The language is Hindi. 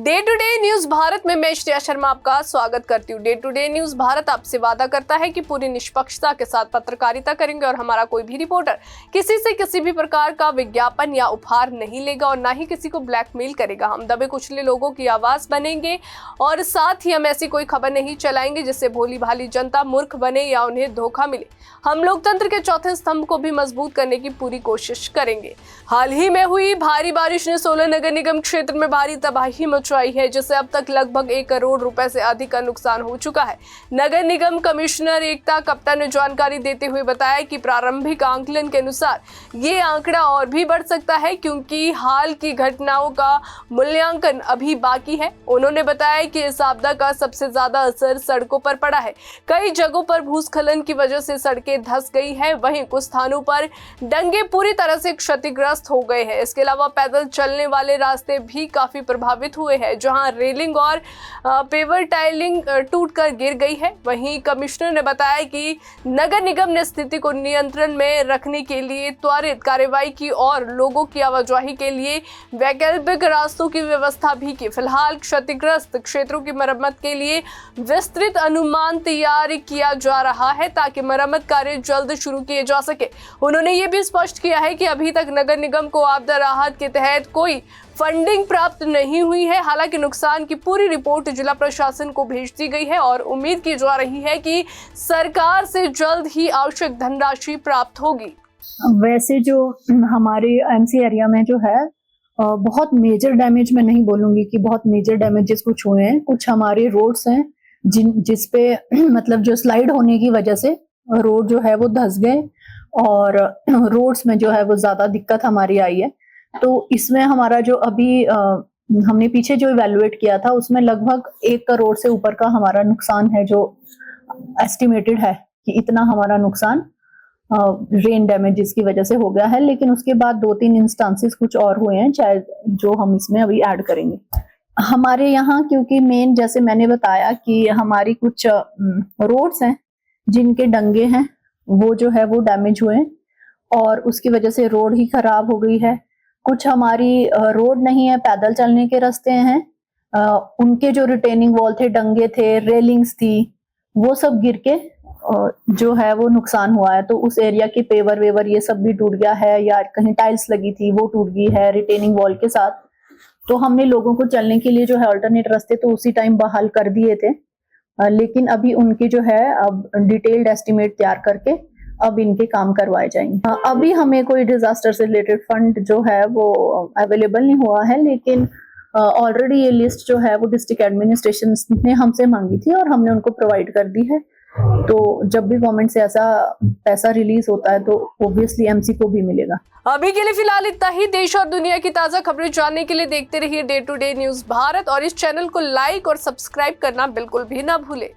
Day to day news Bharat में मैं श्रेया शर्मा आपका स्वागत करती हूँ। Day to day news Bharat आपसे वादा करता है कि पूरी निष्पक्षता के साथ पत्रकारिता करेंगे और हमारा कोई भी रिपोर्टर किसी से किसी भी प्रकार का विज्ञापन या उपहार नहीं लेगा और ना ही किसी को ब्लैकमेल करेगा। हम दबे कुचले लोगों की आवाज बनेंगे और साथ ही हम ऐसी कोई खबर नहीं चलाएंगे जिससे भोली भाली जनता मूर्ख बने या उन्हें धोखा मिले। हम लोकतंत्र के चौथे स्तंभ को भी मजबूत करने की पूरी कोशिश करेंगे। हाल ही में हुई भारी बारिश ने सोलन नगर निगम क्षेत्र में भारी तबाही मचाई है, जिससे अब तक लगभग 1 करोड़ रुपए से अधिक का नुकसान हो चुका है। नगर निगम कमिश्नर एकता कप्ता ने जानकारी देते हुए बताया कि प्रारंभिक आंकलन के अनुसार ये आंकड़ा और भी बढ़ सकता है, क्योंकि हाल की घटनाओं का मूल्यांकन अभी बाकी है। उन्होंने बताया कि इस आपदा का सबसे ज्यादा असर सड़कों पर पड़ा है। कई जगहों पर भूस्खलन की वजह से सड़कें धंस गई है, वहीं कुछ स्थानों पर डंगे पूरी तरह से क्षतिग्रस्त हो गए हैं। इसके अलावा पैदल चलने वाले रास्ते भी काफी प्रभावित हुए हैं, जहां रेलिंग और पेवर टाइलिंग टूटकर गिर गई है। वहीं कमिश्नर ने बताया कि नगर निगम ने स्थिति को नियंत्रण में रखने के लिए त्वरित कार्रवाई की और लोगों की आवाजाही के लिए वैकल्पिक रास्तों की व्यवस्था भी की। फिलहाल क्षतिग्रस्त क्षेत्रों की मरम्मत के लिए विस्तृत अनुमान तैयार किया जा रहा है ताकि मरम्मत कार्य जल्द शुरू किए जा सके। उन्होंने ये भी स्पष्ट किया है कि अभी तक नगर निगम को आपदा राहत के तहत कोई फंडिंग प्राप्त नहीं हुई है। हालांकि नुकसान की पूरी रिपोर्ट जिला प्रशासन को भेज दी गई है और उम्मीद की जा रही है कि सरकार से जल्द ही आवश्यक धनराशि प्राप्त होगी। वैसे जो हमारे एमसी एरिया में जो है बहुत मेजर डैमेज, मैं नहीं बोलूंगी कि बहुत मेजर डैमेजेस कुछ हुए हैं। कुछ हमारे रोड्स हैं जिसपे मतलब जो स्लाइड होने की वजह से रोड जो है वो धंस गए और रोड्स में जो है वो ज्यादा दिक्कत हमारी आई है। तो इसमें हमारा जो अभी हमने पीछे जो इवैल्यूएट किया था उसमें लगभग 1 करोड़ से ऊपर का हमारा नुकसान है, जो एस्टिमेटेड है कि इतना हमारा नुकसान रेन डैमेजेस की वजह से हो गया है। लेकिन उसके बाद 2-3 इंस्टांसेस कुछ और हुए हैं, चाहे जो हम इसमें अभी ऐड करेंगे। हमारे यहाँ क्योंकि मेन जैसे मैंने बताया कि हमारी कुछ रोड्स हैं जिनके डंगे हैं वो जो है वो डैमेज हुए हैं और उसकी वजह से रोड ही खराब हो गई है। कुछ हमारी रोड नहीं है, पैदल चलने के रास्ते हैं, उनके जो रिटेनिंग वॉल थे, डंगे थे, रेलिंग्स थी, वो सब गिर के जो है वो नुकसान हुआ है। तो उस एरिया के पेवर वेवर ये सब भी टूट गया है, या कहीं टाइल्स लगी थी वो टूट गई है रिटेनिंग वॉल के साथ। तो हमने लोगों को चलने के लिए जो है अल्टरनेट रास्ते तो उसी टाइम बहाल कर दिए थे, लेकिन अभी उनकी जो है अब डिटेल्ड एस्टिमेट तैयार करके अब इनके काम करवाए जाएंगे। अभी हमें कोई डिजास्टर से रिलेटेड फंड जो है वो अवेलेबल नहीं हुआ है, लेकिन ऑलरेडी ये लिस्ट जो है वो डिस्ट्रिक्ट एडमिनिस्ट्रेशन ने हमसे मांगी थी और हमने उनको प्रोवाइड कर दी है। तो जब भी गवर्नमेंट से ऐसा पैसा रिलीज होता है तो ऑब्वियसली एमसी को भी मिलेगा। अभी के लिए फिलहाल इतना ही। देश और दुनिया की ताजा खबरें जानने के लिए देखते रहिए day to day news Bharat और इस चैनल को लाइक और सब्सक्राइब करना बिल्कुल भी ना भूले।